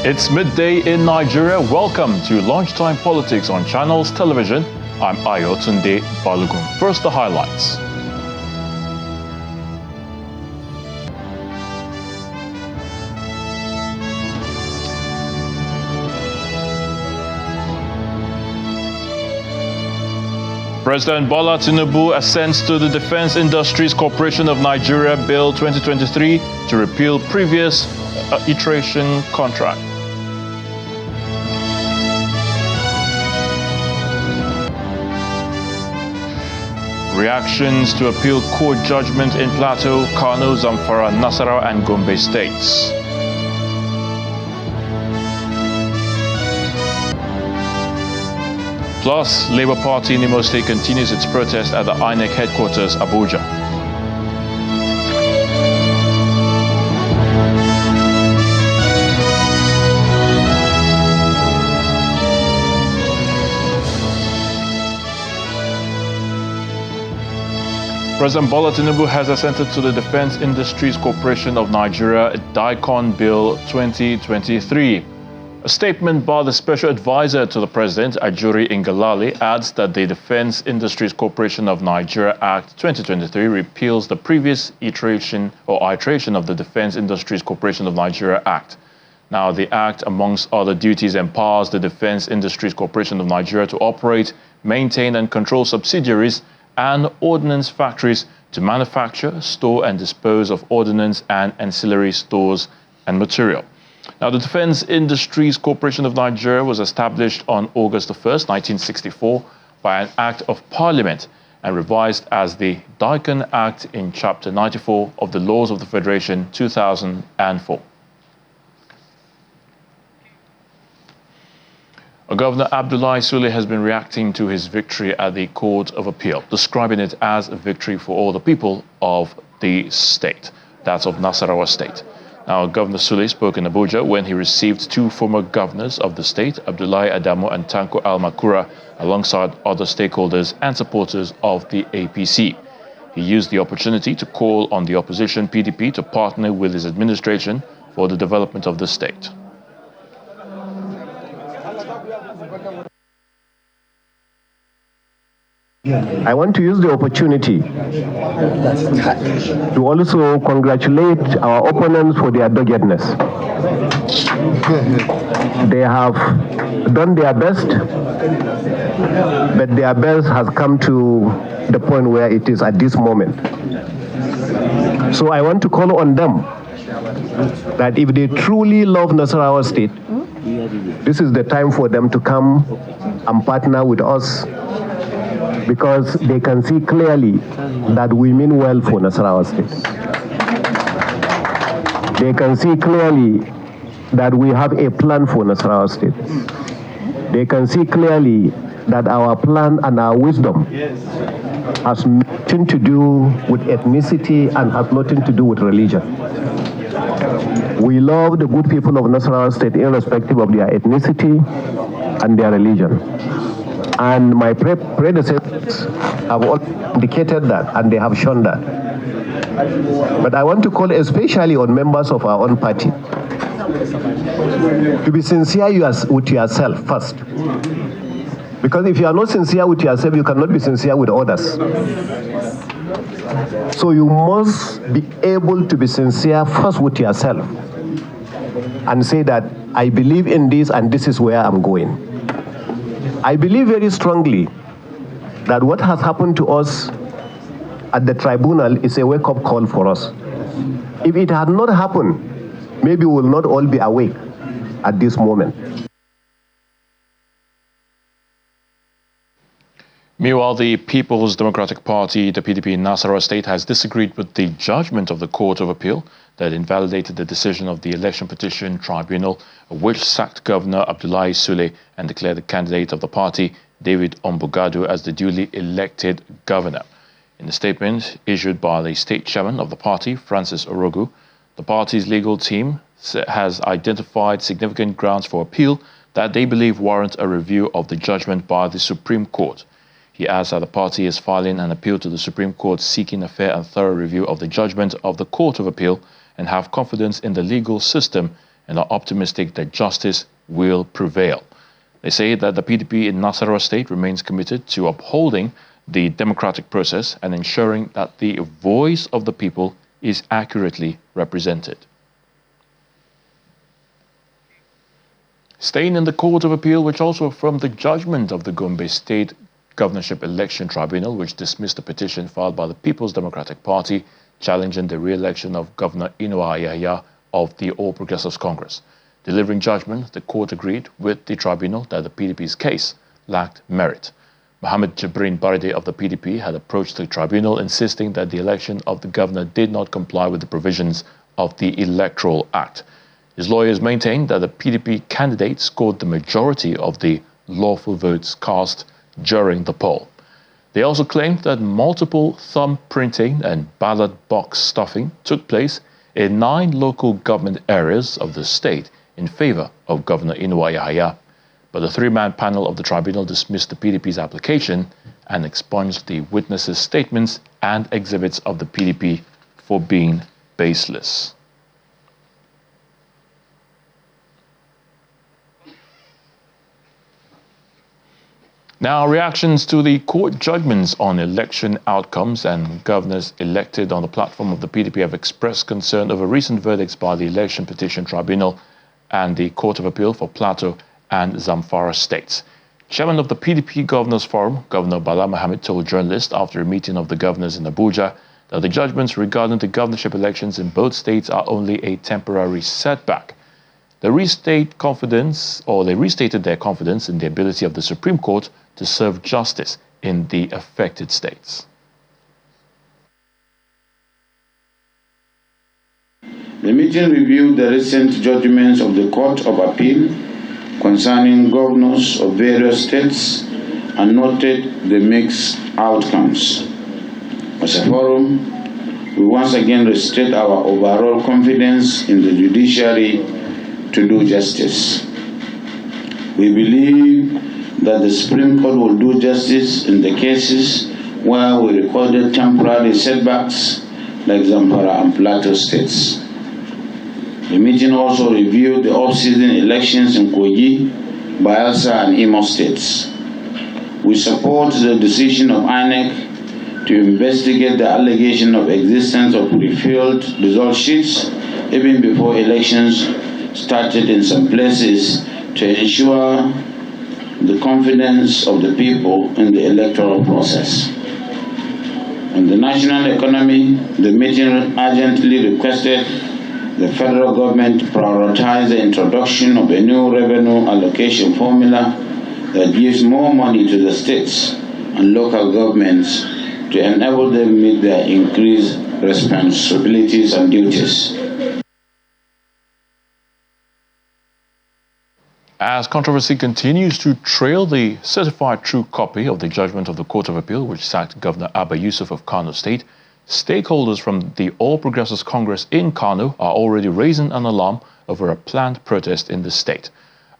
It's midday in Nigeria. Welcome to Lunchtime Politics on Channels Television. I'm Ayotunde Balogun. First, the highlights. President Bola Tinubu assents to the Defense Industries Corporation of Nigeria Bill 2023 to repeal previous iteration contract. Reactions to appeal court judgment in Plateau, Kano, Zamfara, Nasarawa and Gombe states. Plus, Labour Party in Imo State continues its protest at the INEC headquarters, Abuja. President Bola Tinubu has assented to the Defense Industries Corporation of Nigeria DICON Bill 2023. A statement by the Special Advisor to the President, Ajuri Ngelale, adds that the Defense Industries Corporation of Nigeria Act 2023 repeals the previous iteration of the Defense Industries Corporation of Nigeria Act. Now, the Act, amongst other duties, empowers the Defense Industries Corporation of Nigeria to operate, maintain and control subsidiaries and ordnance factories to manufacture, store and dispose of ordnance and ancillary stores and material. Now, the Defense Industries Corporation of Nigeria was established on August 1st, 1964 by an Act of Parliament and revised as the DICON Act in Chapter 94 of the Laws of the Federation 2004. Governor Abdullahi Sule has been reacting to his victory at the Court of Appeal, describing it as a victory for all the people of the state, that's of Nasarawa State. Now, Governor Sule spoke in Abuja when he received two former governors of the state, Abdullahi Adamu and Tanko Al-Makura, alongside other stakeholders and supporters of the APC. He used the opportunity to call on the opposition PDP to partner with his administration for the development of the state. I want to use the opportunity to also congratulate our opponents for their doggedness. They have done their best, but their best has come to the point where it is at this moment. So I want to call on them that if they truly love Nasarawa State, this is the time for them to come and partner with us, because they can see clearly that we mean well for Nasarawa State. They can see clearly that we have a plan for Nasarawa State. They can see clearly that our plan and our wisdom has nothing to do with ethnicity and has nothing to do with religion. We love the good people of Nasarawa State irrespective of their ethnicity and their religion. And my predecessors have all indicated that, and they have shown that. But I want to call especially on members of our own party to be sincere with yourself first. Because if you are not sincere with yourself, you cannot be sincere with others. So you must be able to be sincere first with yourself and say that I believe in this and this is where I'm going. I believe very strongly that what has happened to us at the tribunal is a wake-up call for us. If it had not happened, maybe we will not all be awake at this moment. Meanwhile, the People's Democratic Party, the PDP in Nasarawa State, has disagreed with the judgment of the Court of Appeal that invalidated the decision of the Election Petition Tribunal, which sacked Governor Abdullahi Sule and declared the candidate of the party, David Ombugadu, as the duly elected governor. In a statement issued by the state chairman of the party, Francis Orogu, the party's legal team has identified significant grounds for appeal that they believe warrant a review of the judgment by the Supreme Court. He adds that the party is filing an appeal to the Supreme Court seeking a fair and thorough review of the judgment of the Court of Appeal and have confidence in the legal system and are optimistic that justice will prevail. They say that the PDP in Nasarawa State remains committed to upholding the democratic process and ensuring that the voice of the people is accurately represented. Staying in the Court of Appeal, which also affirmed the judgment of the Gombe State Governorship Election Tribunal, which dismissed the petition filed by the People's Democratic Party challenging the re-election of Governor Inuwa Yahya of the All Progressives Congress. Delivering judgment, the court agreed with the tribunal that the PDP's case lacked merit. Mohammed Jibrin Barde of the PDP had approached the tribunal insisting that the election of the governor did not comply with the provisions of the Electoral Act. His lawyers maintained that the PDP candidate scored the majority of the lawful votes cast during the poll. They also claimed that multiple thumb printing and ballot box stuffing took place in 9 local government areas of the state in favor of Governor Inuwa Yahya. But the 3-man panel of the tribunal dismissed the PDP's application and expunged the witnesses' statements and exhibits of the PDP for being baseless. Now, reactions to the court judgments on election outcomes and governors elected on the platform of the PDP have expressed concern over recent verdicts by the Election Petition Tribunal and the Court of Appeal for Plateau and Zamfara states. Chairman of the PDP Governors Forum, Governor Bala Mohammed, told journalists after a meeting of the governors in Abuja that the judgments regarding the governorship elections in both states are only a temporary setback. They restated their confidence in the ability of the Supreme Court to serve justice in the affected states. The meeting reviewed the recent judgments of the Court of Appeal concerning governors of various states and noted the mixed outcomes. As a forum, we once again restate our overall confidence in the judiciary to do justice. We believe that the Supreme Court will do justice in the cases where we recorded temporary setbacks like Zamfara and Plateau states. The meeting also reviewed the off-season elections in Kogi, Bayelsa and Imo states. We support the decision of INEC to investigate the allegation of existence of pre-filled result sheets even before elections started in some places to ensure the confidence of the people in the electoral process. On the national economy, the meeting urgently requested the federal government to prioritize the introduction of a new revenue allocation formula that gives more money to the states and local governments to enable them to meet their increased responsibilities and duties. As controversy continues to trail the certified true copy of the judgment of the Court of Appeal, which sacked Governor Abba Yusuf of Kano State, stakeholders from the All Progressives Congress in Kano are already raising an alarm over a planned protest in the state.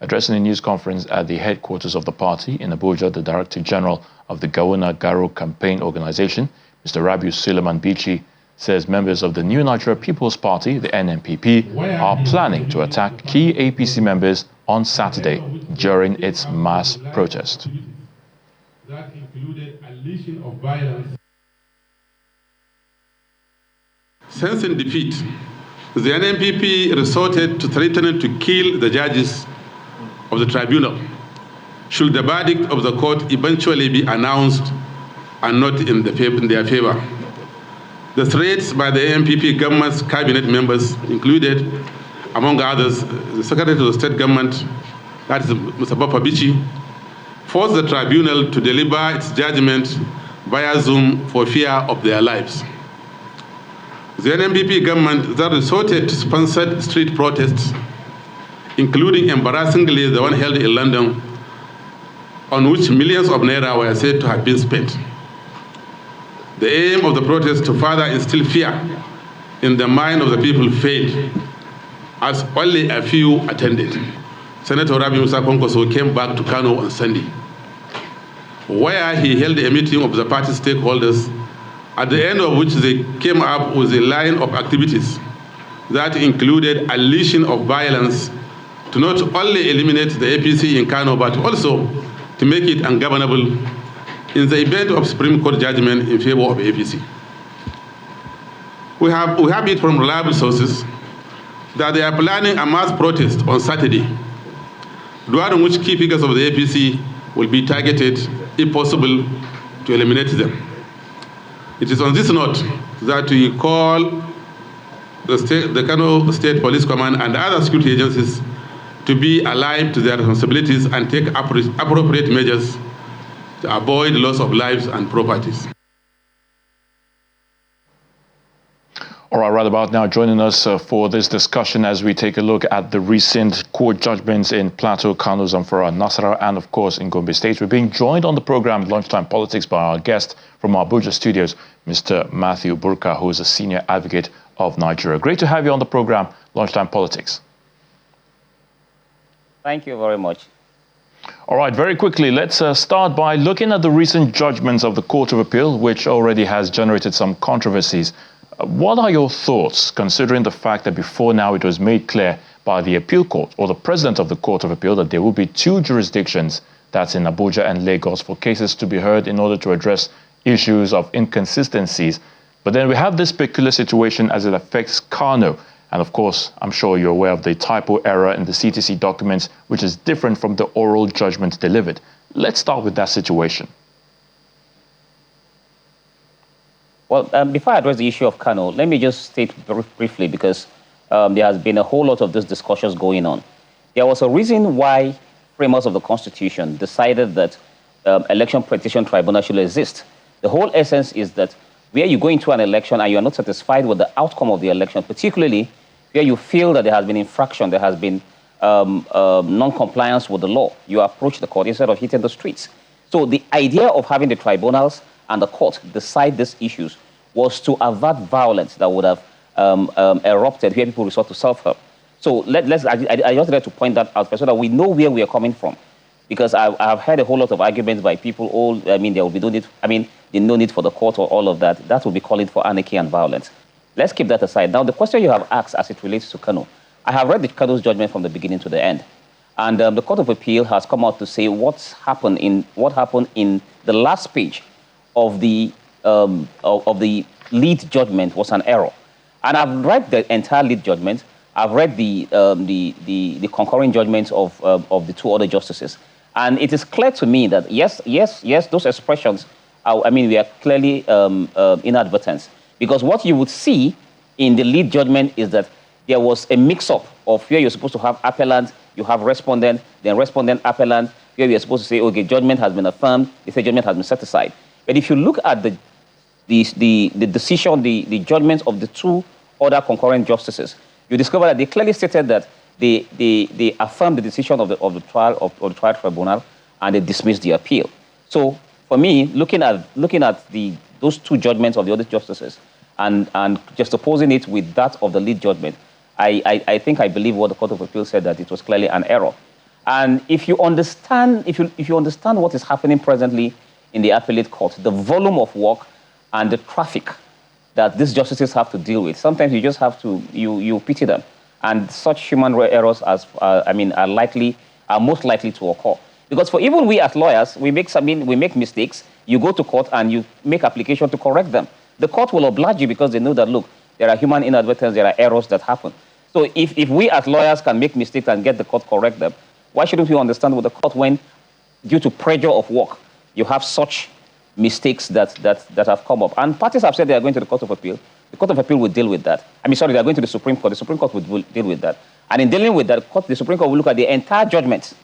Addressing a news conference at the headquarters of the party in Abuja, the Director General of the Gawuna Garo Campaign Organization, Mr. Rabiu Suleiman Bichi, says members of the New Nigeria People's Party, the NNPP, are planning to attack key APC members on Saturday during its mass protest. That included unleashing of violence. Sensing defeat, the NNPP resorted to threatening to kill the judges of the tribunal should the verdict of the court eventually be announced and not in their favor. The threats by the NNPP government's cabinet members included, among others, the Secretary of the State Government, that is Mr. Bapa Bichi, forced the tribunal to deliver its judgment via Zoom for fear of their lives. The NNPP government then resorted to sponsored street protests, including embarrassingly the one held in London, on which millions of naira were said to have been spent. The aim of the protest to further instill fear in the mind of the people failed, as only a few attended. Senator Rabi Musa Konkoso came back to Kano on Sunday. where he held a meeting of the party stakeholders, at the end of which they came up with a line of activities that included unleashing of violence to not only eliminate the APC in Kano, but also to make it ungovernable in the event of Supreme Court judgment in favor of APC. We have it from reliable sources that they are planning a mass protest on Saturday, during which key figures of the APC will be targeted, if possible, to eliminate them. It is on this note that we call the Kano State Police Command and other security agencies to be alive to their responsibilities and take appropriate measures to avoid loss of lives and properties. All right, right about now, joining us for this discussion as we take a look at the recent court judgments in Plateau, Kano, Zamfara, Nasarawa, and of course in Gombe State. We're being joined on the program Lunchtime Politics by our guest from our Abuja studios, Mr. Matthew Burka, who is a senior advocate of Nigeria. Great to have you on the program, Lunchtime Politics. Thank you very much. All right, very quickly, let's start by looking at the recent judgments of the Court of Appeal, which already has generated some controversies. What are your thoughts, considering the fact that before now it was made clear by the Appeal Court or the President of the Court of Appeal that there will be two jurisdictions, that's in Abuja and Lagos, for cases to be heard in order to address issues of inconsistencies. But then we have this peculiar situation as it affects Kano. And of course, I'm sure you're aware of the typo error in the CTC documents, which is different from the oral judgment delivered. Let's start with that situation. Well, before I address the issue of Kano, let me just state very briefly, because there has been a whole lot of these discussions going on. There was a reason why framers of the Constitution decided that election petition tribunal should exist. The whole essence is that where you go into an election and you are not satisfied with the outcome of the election, particularly where you feel that there has been infraction, there has been non-compliance with the law, you approach the court instead of hitting the streets. So the idea of having the tribunals and the court decide these issues was to avert violence that would have erupted where people resort to self-help. So I just like to point that out so that we know where we are coming from. Because I have heard a whole lot of arguments by people, there will be no need, there's no need for the court or all of that. That will be calling for anarchy and violence. Let's keep that aside. Now, the question you have asked as it relates to Kano, I have read the Kano's judgment from the beginning to the end. And the Court of Appeal has come out to say what happened in the last page of the lead judgment was an error. And I've read the entire lead judgment. I've read the concurring judgments of the two other justices. And it is clear to me that, yes, those expressions, we are clearly inadvertent. Because what you would see in the lead judgment is that there was a mix-up of where you're supposed to have appellant, you have respondent, then respondent appellant, where you're supposed to say, okay, judgment has been affirmed, they say judgment has been set aside. But if you look at the decision, the judgments of the two other concurrent justices, you discover that they clearly stated that they affirmed the decision of the trial tribunal and they dismissed the appeal. So for me, looking at those two judgments of the other justices and juxtaposing it with that of the lead judgment, I think I believe what the Court of Appeal said, that it was clearly an error. And if you understand what is happening presently in the appellate court, the volume of work and the traffic that these justices have to deal with, sometimes you just have to you pity them, and such human errors are most likely to occur. Because for even we as lawyers, we make mistakes. You go to court and you make application to correct them. The court will oblige you because they know that, look, there are human inadvertence, there are errors that happen. So if we as lawyers can make mistakes and get the court correct them, why shouldn't we understand with the court when, due to pressure of work, you have such mistakes that have come up? And parties have said they are going to the Court of Appeal. The Court of Appeal will deal with that. They are going to the Supreme Court. The Supreme Court will deal with that. And in dealing with that, the Supreme Court will look at the entire judgment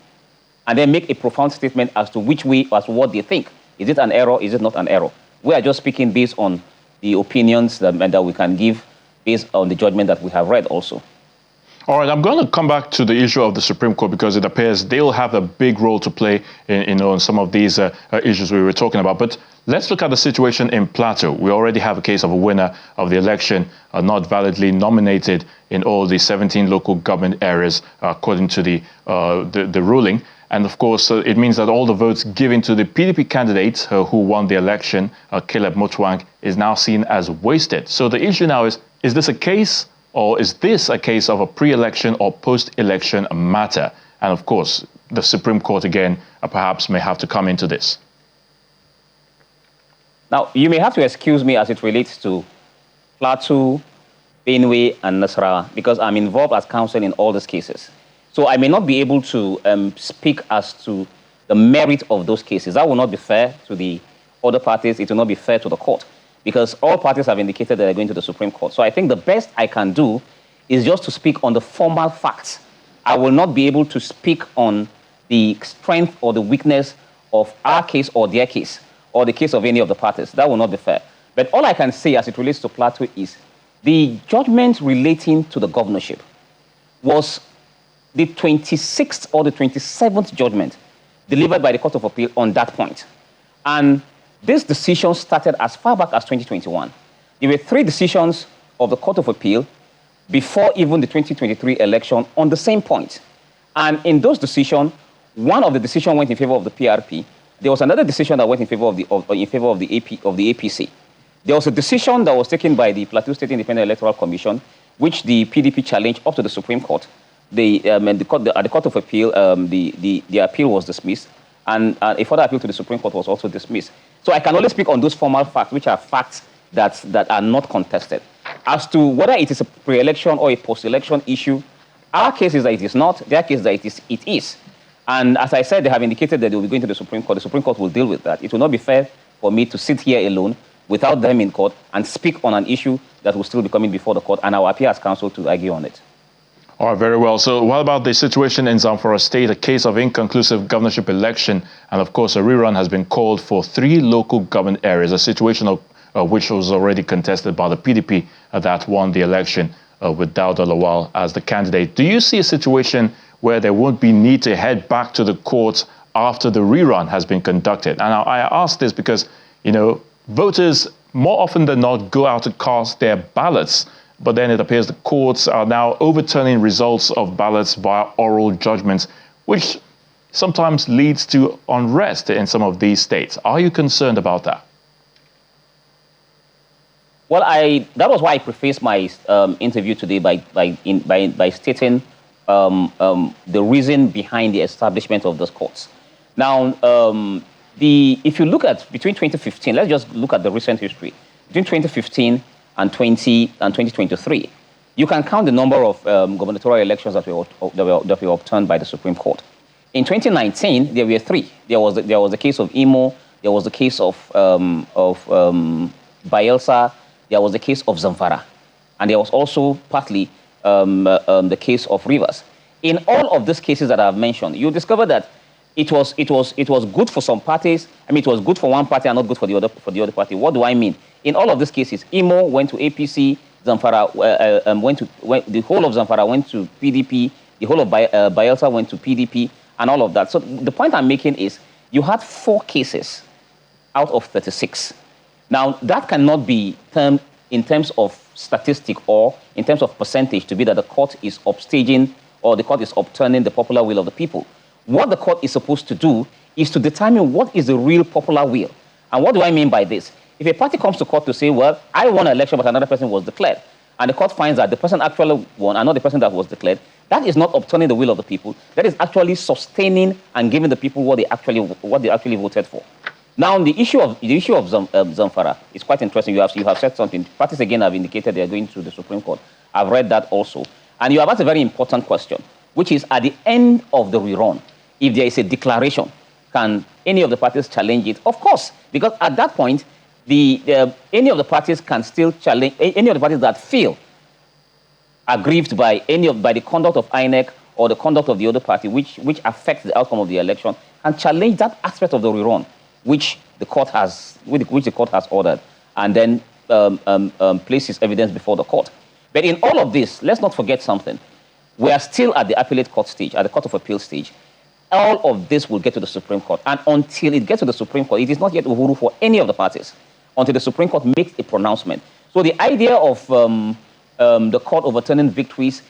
and then make a profound statement as to what they think. Is it an error? Is it not an error? We are just speaking based on the opinions that we can give based on the judgment that we have read also. All right, I'm going to come back to the issue of the Supreme Court because it appears they'll have a big role to play in some of these issues we were talking about. But let's look at the situation in Plateau. We already have a case of a winner of the election not validly nominated in all the 17 local government areas, according to the ruling. And of course, it means that all the votes given to the PDP candidate who won the election, Caleb Mutwang, is now seen as wasted. So the issue now is this a case, or is this a case of a pre-election or post-election matter? And of course, the Supreme Court again perhaps may have to come into this. Now, you may have to excuse me as it relates to Plateau, Benue, and Nasarawa, because I'm involved as counsel in all these cases. So I may not be able to speak as to the merit of those cases. That will not be fair to the other parties. It will not be fair to the court, because all parties have indicated that they're going to the Supreme Court. So I think the best I can do is just to speak on the formal facts. I will not be able to speak on the strength or the weakness of our case or their case, or the case of any of the parties. That will not be fair. But all I can say as it relates to Plateau is the judgment relating to the governorship was the 26th or the 27th judgment delivered by the Court of Appeal on that point. And this decision started as far back as 2021. There were 3 decisions of the Court of Appeal before even the 2023 election on the same point. And in those decisions, one of the decisions went in favor of the PRP. There was another decision that went in favor of the APC. There was a decision that was taken by the Plateau State Independent Electoral Commission, which the PDP challenged up to the Supreme Court. At the Court of Appeal, the appeal was dismissed, and a further appeal to the Supreme Court was also dismissed. So I can only speak on those formal facts, which are facts that are not contested. As to whether it is a pre-election or a post-election issue, our case is that it is not. Their case is that it is. And as I said, they have indicated that they will be going to the Supreme Court. The Supreme Court will deal with that. It will not be fair for me to sit here alone without them in court and speak on an issue that will still be coming before the court, and I will appear as counsel to argue on it. All right, very well. So what about the situation in Zamfara State, a case of inconclusive governorship election, and of course a rerun has been called for 3 local government areas, a situation of which was already contested by the PDP that won the election with Dauda Lawal as the candidate. Do you see a situation where there won't be need to head back to the courts after the rerun has been conducted? And I ask this because, voters more often than not go out to cast their ballots, but then it appears the courts are now overturning results of ballots via oral judgments, which sometimes leads to unrest in some of these states. Are you concerned about that? Well, that was why I prefaced my interview today by stating the reason behind the establishment of those courts. Now, if you look at between 2015, let's just look at the recent history. Between 2015 and 2023, you can count the number of gubernatorial elections that were overturned by the Supreme Court. In 2019, there were 3. There was the case of Imo, there was the case of Bayelsa, there was the case of Zamfara, and there was also partly the case of Rivers. In all of these cases that I've mentioned, you discover that it was good for some parties. I mean, it was good for one party and not good for the other party. What do I mean? In all of these cases, Imo went to APC, Zamfara the whole of Zamfara went to PDP, the whole of Bayelsa went to PDP, and all of that. So the point I'm making is you had 4 cases out of 36. Now, that cannot be termed in terms of statistic or in terms of percentage to be that the court is upstaging or the court is upturning the popular will of the people. What the court is supposed to do is to determine what is the real popular will. And what do I mean by this? If a party comes to court to say, well, I won an election, but another person was declared, and the court finds that the person actually won and not the person that was declared, that is not upturning the will of the people. That is actually sustaining and giving the people what they actually voted for. Now, the issue of Zamfara is quite interesting. You have said something. Parties again have indicated they are going to the Supreme Court. I've read that also. And you have asked a very important question, which is at the end of the rerun, if there is a declaration, can any of the parties challenge it? Of course, because at that point, any of the parties can still challenge, any of the parties that feel aggrieved by the conduct of INEC or the conduct of the other party, which affects the outcome of the election, and challenge that aspect of the rerun, which the court has ordered, and then places evidence before the court. But in all of this, let's not forget something. We are still at the appellate court stage, at the Court of Appeal stage. All of this will get to the Supreme Court. And until it gets to the Supreme Court, it is not yet uhuru for any of the parties until the Supreme Court makes a pronouncement. So the idea of the court overturning victories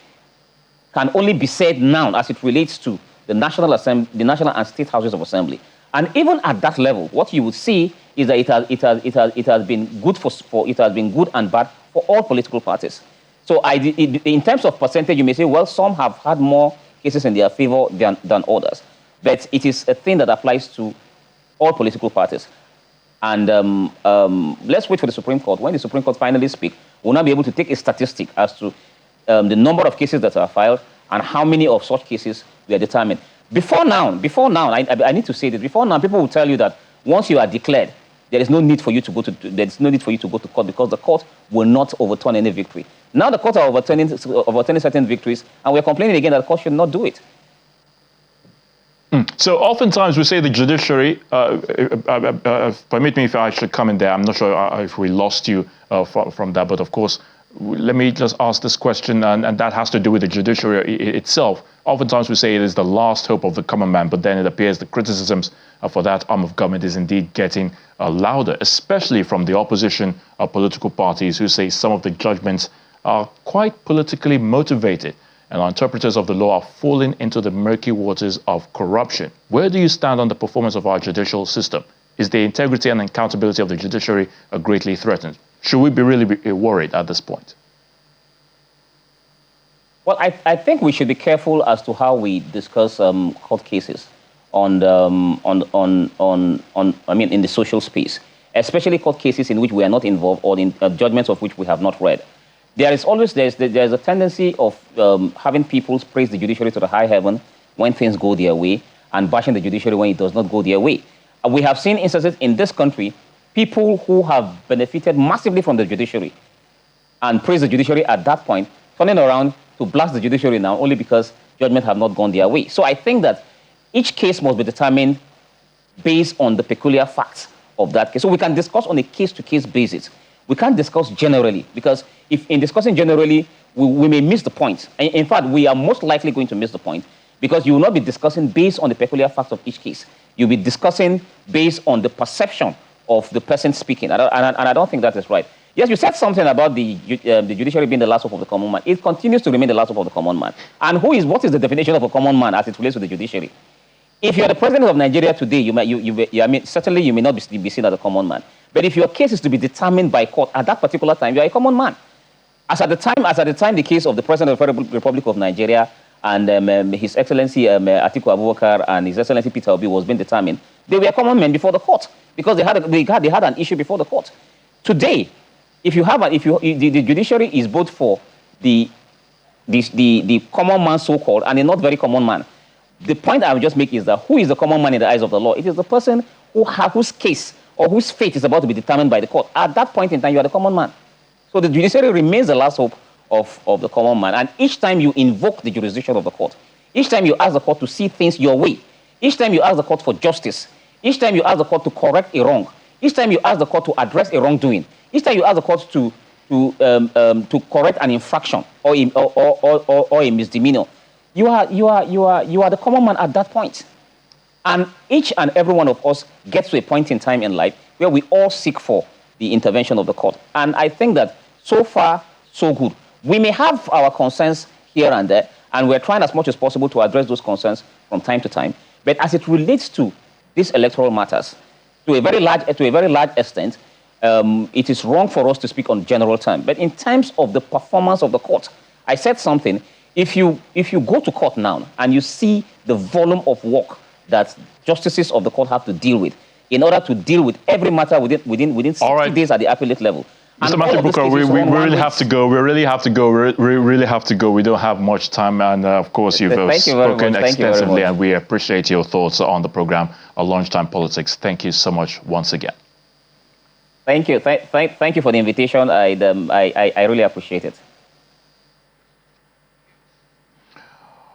can only be said now as it relates to the the National Assembly, the National and State Houses of Assembly. And even at that level, what you would see is that it has been good it has been good and bad for all political parties. So in terms of percentage, you may say, well, some have had more cases in their favor than others. But it is a thing that applies to all political parties. And let's wait for the Supreme Court. When the Supreme Court finally speaks, we'll now be able to take a statistic as to the number of cases that are filed and how many of such cases were determined. Before now, I need to say this. Before now, people will tell you that once you are declared, there is no need for you to go to court because the court will not overturn any victory. Now the courts are overturning certain victories, and we're complaining again that the court should not do it. So oftentimes we say the judiciary, permit me if I should come in there, I'm not sure if we lost you from that, but of course, let me just ask this question, and that has to do with the judiciary itself. Oftentimes we say it is the last hope of the common man, but then it appears the criticisms for that arm of government is indeed getting louder, especially from the opposition political parties who say some of the judgments are quite politically motivated, and our interpreters of the law are falling into the murky waters of corruption. Where do you stand on the performance of our judicial system? Is the integrity and accountability of the judiciary greatly threatened? Should we be really worried at this point? Well, I think we should be careful as to how we discuss court cases in the social space, especially court cases in which we are not involved or in judgments of which we have not read. There's a tendency of having people praise the judiciary to the high heaven when things go their way and bashing the judiciary when it does not go their way. We have seen instances in this country, people who have benefited massively from the judiciary and praise the judiciary at that point, turning around to blast the judiciary now only because judgment have not gone their way. So I think that each case must be determined based on the peculiar facts of that case. So we can discuss on a case-to-case basis. We can't discuss generally, because if in discussing generally, we may miss the point. In fact, we are most likely going to miss the point, because you will not be discussing based on the peculiar facts of each case. You'll be discussing based on the perception of the person speaking, and I don't think that is right. Yes, you said something about the judiciary being the last hope of the common man. It continues to remain the last hope of the common man. And what is the definition of a common man as it relates to the judiciary? If you're the president of Nigeria today, certainly you may not be seen as a common man. But if your case is to be determined by court at that particular time, you are a common man. As at the time the case of the president of the Federal Republic of Nigeria and His Excellency Atiku Abubakar and His Excellency Peter Obi was being determined, they were common men before the court because they had an issue before the court. Today, the judiciary is both for the common man, so-called, and a not very common man. The point I will just make is that who is the common man in the eyes of the law? It is the person whose case or whose fate is about to be determined by the court. At that point in time, you are the common man. So the judiciary remains the last hope of the common man. And each time you invoke the jurisdiction of the court, each time you ask the court to see things your way, each time you ask the court for justice, each time you ask the court to correct a wrong, each time you ask the court to address a wrongdoing, each time you ask the court to correct an infraction or a misdemeanor, you are the common man at that point. And each and every one of us gets to a point in time in life where we all seek for the intervention of the court. And I think that so far, so good. We may have our concerns here and there, and we're trying as much as possible to address those concerns from time to time. But as it relates to these electoral matters, to a very large extent, it is wrong for us to speak on general terms. But in terms of the performance of the court, I said something. If you go to court now and you see the volume of work that justices of the court have to deal with in order to deal with every matter within 60 days at the appellate level. Mr. Matthew Booker, we really have to go. We really have to go. We don't have much time. And of course, you've spoken extensively, and we appreciate your thoughts on the program, Lunchtime Politics. Thank you so much once again. Thank you. Thank you for the invitation. I really appreciate it.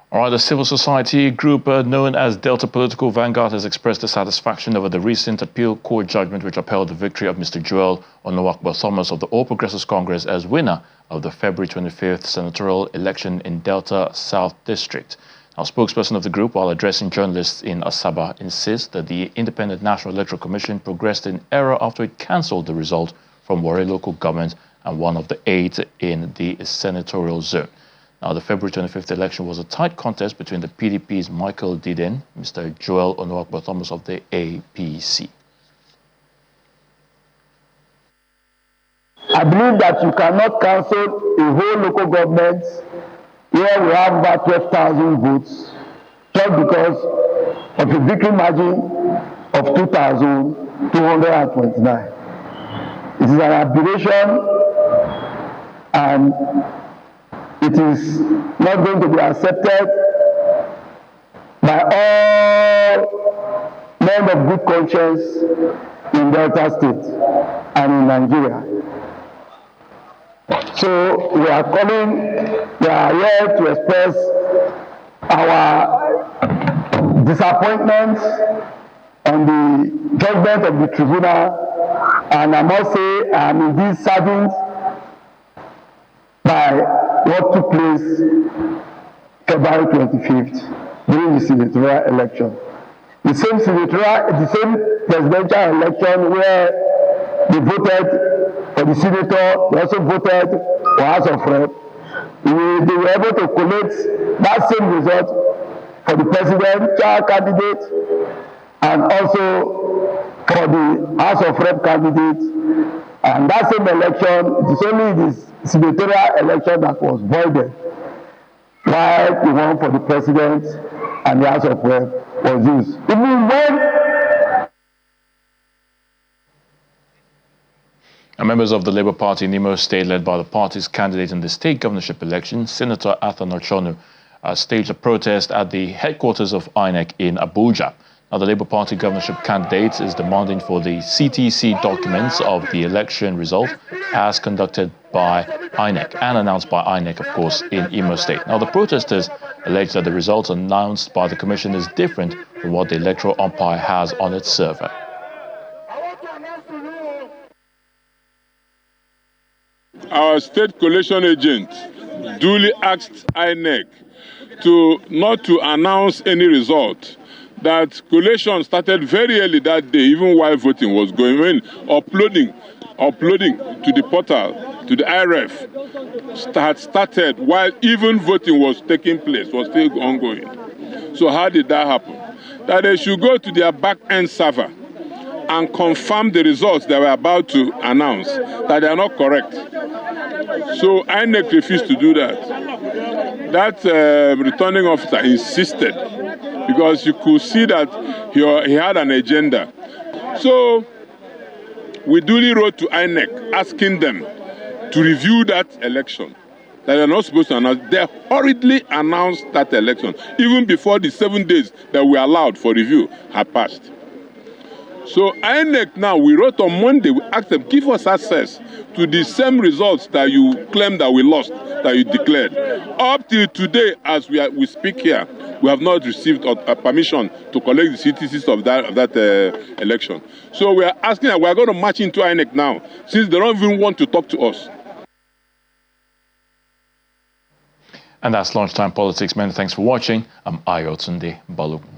All right, the civil society group known as Delta Political Vanguard has expressed dissatisfaction over the recent appeal court judgment which upheld the victory of Mr. Joel Onowakbo Thomas of the All Progressives Congress as winner of the February 25th senatorial election in Delta South District. Now, spokesperson of the group, while addressing journalists in Asaba, insists that the Independent National Electoral Commission progressed in error after it cancelled the result from Warri local government and one of the 8 in the senatorial zone. Now, the February 25th election was a tight contest between the PDP's Michael Diden, Mr. Joel Onuakbo Thomas of the APC. I believe that you cannot cancel a whole local government where we have about 12,000 votes just because of a victory margin of 2,229. It is an aberration, and it is not going to be accepted by all men of good conscience in Delta State and in Nigeria. So we are here to express our disappointment on the judgment of the tribunal, and I must say I am indeed saddened by what took place February 25th during the senatorial election. The same presidential election where they voted for the senator, they also voted for House of Rep. They were able to collect that same result for the presidential candidate and also for the House of Rep candidate. And that same election, it is only the senatorial election that was voided, while the one for the president and the House of Rep was used. Even when members of the Labour Party in Imo State, led by the party's candidate in the state governorship election, Senator Athan Ochonu, staged a protest at the headquarters of INEC in Abuja. Now, the Labour Party governorship candidate is demanding for the CTC documents of the election result as conducted by INEC and announced by INEC, of course, in Imo State. Now, the protesters allege that the results announced by the commission is different from what the electoral umpire has on its server. Our state collation agent duly asked INEC not to announce any result. That collation started very early that day, even while voting was going on. Uploading to the portal, to the IRF, had started while even voting was taking place, was still ongoing. So how did that happen? That they should go to their back-end server and confirm the results they were about to announce, that they are not correct. So INEC refused to do that. That returning officer insisted, because you could see that he had an agenda. So we duly wrote to INEC asking them to review that election that they are not supposed to announce. They hurriedly announced that election, even before the 7 days that we allowed for review had passed. So INEC now, we wrote on Monday, we asked them, give us access to the same results that you claim that we lost, that you declared. Up till today, as we speak here, we have not received a permission to collect the CTCs of that election. So we are asking that we are going to march into INEC now, since they don't even want to talk to us. And that's Lunchtime Politics. Many thanks for watching. I'm Ayotunde Balogun.